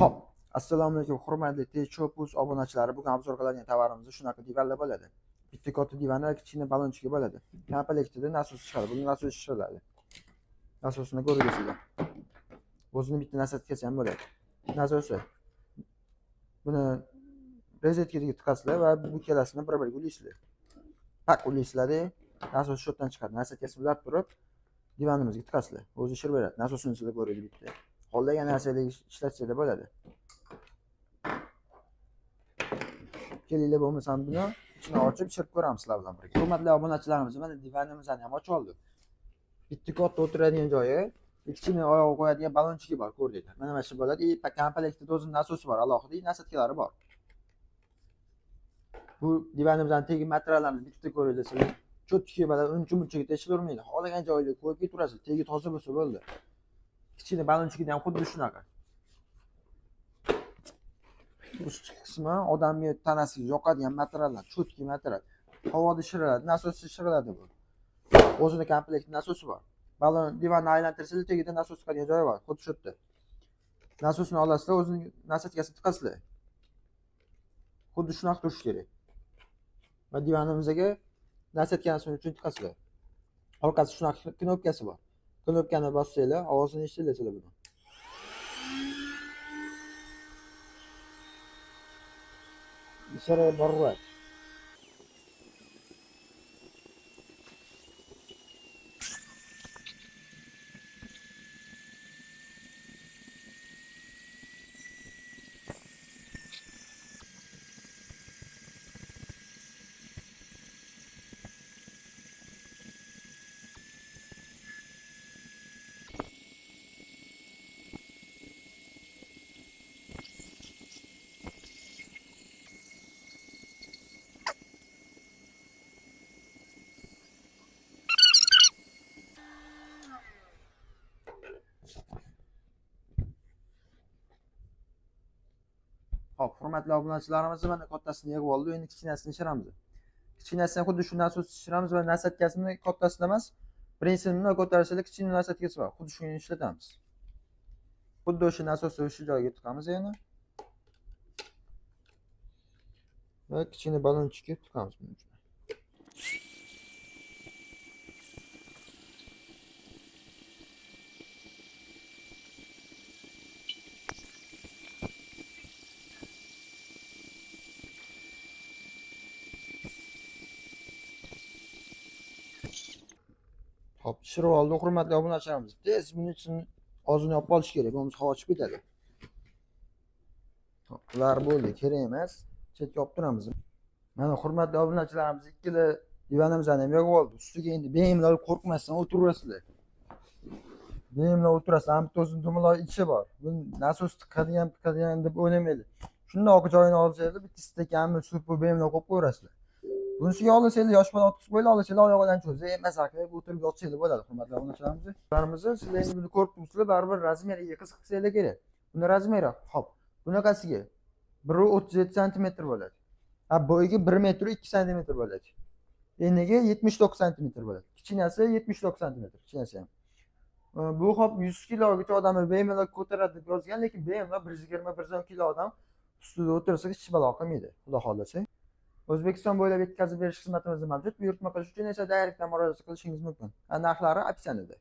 Hop, assalomu alaykum hurmatli Techopus obunachilari. Bugun obzor qiladigan tovarimiz shunaqa divanlar bo'ladi. Bitta katta divanlar, kichkina balonchika bo'ladi. Komplektida nasos chiqadi. Buni nasos ishiriladi. Nasosini ko'rgaysizlar. O'zini bitta nasotkasi ham bo'ladi. Nasosi. Buni rozetkaga tiqasizlar va bu ikkalasini bir-biriga ulaysizlar. Pak ulaysizlar-da, nasos shotdan chiqadi. Nasotkasi ulab turib, divanimizga tiqasizlar. O'zi ishib beradi. Nasosini sizlar ko'raylik bitta. Xohlagan narsalarga ishlatsanglar bo'ladi. Kelinglar bo'lmasam buni ichini ochib chirib ko'ramiz sizlar bilan birga. Hurmatli obunachilarimiz, mana divanimizni ham ochib oldik. Bitta katta o'tiradigan joyi, kichkina oyoq qo'yadigan balonchiki bor, ko'rdinglar. Mana shu bo'ladi. Komplektida o'zining nasosi bor, alohida nasotkalari bor. Bu divanimizning tegi materiallarni bitta ko'ringlar sizlar. Cho'tki bo'ladi, uncha-munchaga tekshirilmaydi. Xohlagan joyga qo'yib turasiz. Tegi toza bo'lsa bo'ldi. Kichkina balonchikida ham xuddi shunaqa. Ustki qismi odamga tanasiga yoqadigan materiallar, cho'tki material. Havoda shiriladi, nasosda shiriladi bu. O'zida komplekt nasosi bor. Balon divanni aylantirsangiz tagida nasos chiqadigan joyi bor, xuddi shu yerda. Nasosni olasizlar, o'zining nasotkasini tiqasizlar. Xuddi shunaqa turishi kerak. Va divanimizga nasotkasini uchun tiqasizlar. Orqasi shunaqa knopkasi bor. Knopkani bossanglar, ovozini eshitasizlar buni. Ishara borlar. Hop, hurmatli obunachilarimiz, mana kattasini yig'ib oldik, endi kichkinasini ishiramiz. Kichkinasini xuddi shu nasos ishiramiz va nasotkasini kattasini emas, birinchini ko'tarishda kichkina nasotkasi bor. Xuddi shuni ishlatamiz. Xuddi o'sha nasosni o'sha joyga tiqamiz yana. Va kichkina balonchikka tiqamiz buni. Hop, pishirib oldik hurmatli obunachilarimiz. Tez buni ichini ozini olib olish kerak, bo'lmasa havo chiqib ketadi. Hop, bular bo'ldi, kerak emas. Chetga olib turamiz. Mana hurmatli obunachilarimiz, ikkala divanimizni ham yig'ib oldik. Ustiga endi bemalol qo'rqmasdan o'tiraverasizlar. Bemalol o'tirasizlar. Ham o'zining dumaloq ichi bor. Buni nasos tiqadigan deb o'ylamaylik. Shundoq joyini olsanglar, bitta stakanni sup bemalol qo'yib qo'yasizlar. Bunisiga olasanglar, yosh bola o'tkazib qo'yinglar, olasanglar oyog'idan cho'zib, masalan qilib o'tirib yotsanglar bo'ladi, hurmatli obunachilarimiz. Sizlarimiz sizlar endi buni ko'rib turibsizlar, baribir razmeriga qiziq qilsanglar kerak. Buni razmeri, hop, bunaqasiga 1.37 sm bo'ladi. Ha, bo'yiga 1 metr 2 sm bo'ladi. Eniga 79 sm bo'ladi. Kichkinasi 79 sm, kichkinasi ham. Bu hop 100 kilogacha odamni bemalol ko'taradi deb yozgan, lekin bemalol 120-110 kilo odam ustida o'tirsa hech balo qilmaydi, xudo xolasa. O'zbekiston bo'ylab yetkazib berish xizmatimiz mavjud. Buyurtma qilish uchun esa direktdan murojaat qilishingiz mumkin. Narxlari opsiyonida.